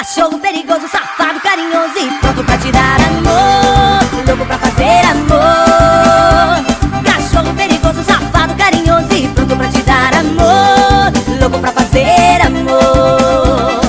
Cachorro perigoso, safado, carinhoso e pronto pra te dar amor, louco pra fazer amor. Cachorro perigoso, safado, carinhoso e pronto pra te dar amor, louco pra fazer amor.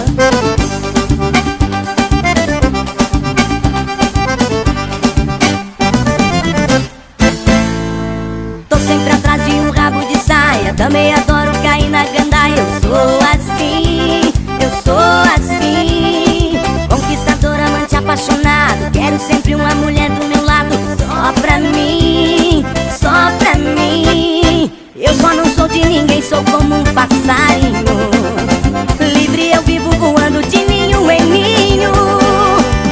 Tô sempre atrás de um rabo de saia, também adoro cair na gandaia. Eu sou assim, eu sou assim, conquistador, amante, apaixonado. Quero sempre uma mulher do meu lado, só pra mim, só pra mim. Eu só não sou de ninguém, sou como um passarinho livre, eu vivo voando de ninho em ninho.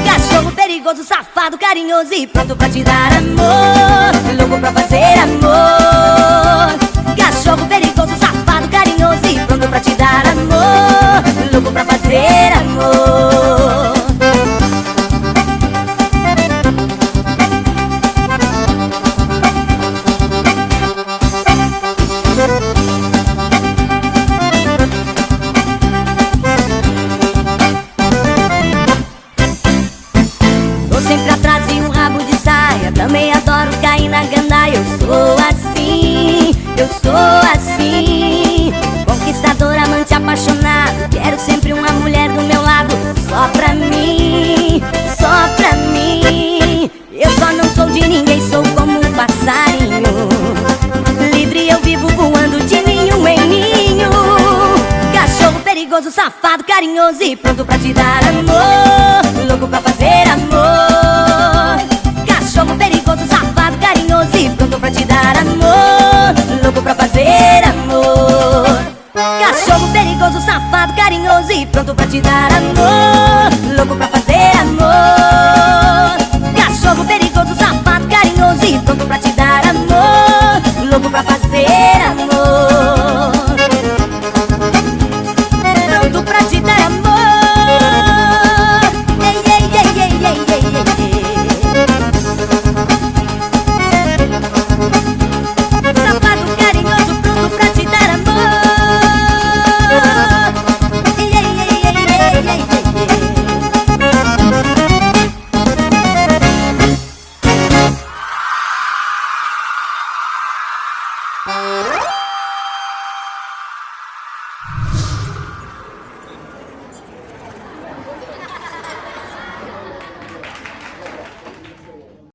Cachorro perigoso, safado, carinhoso e pronto pra te dar amor, louco pra fazer amor. Cachorro perigoso, safado, carinhoso e pronto pra te dar amor, louco pra fazer amor. Tô sempre atrás de um rabo de saia, também adoro cair na gandaia. Eu sou assim, eu sou assim, conquistador, amante, apaixonado. Quero sempre uma mulher do meu lado, só pra mim, só pra mim. Eu só não sou de ninguém, sou como um passarinho livre, eu vivo voando de ninho em ninho. Cachorro perigoso, safado, carinhoso e pronto pra te dar amor, louco pra fazer amor. Cachorro perigoso, safado, carinhoso e pronto pra te dar amor,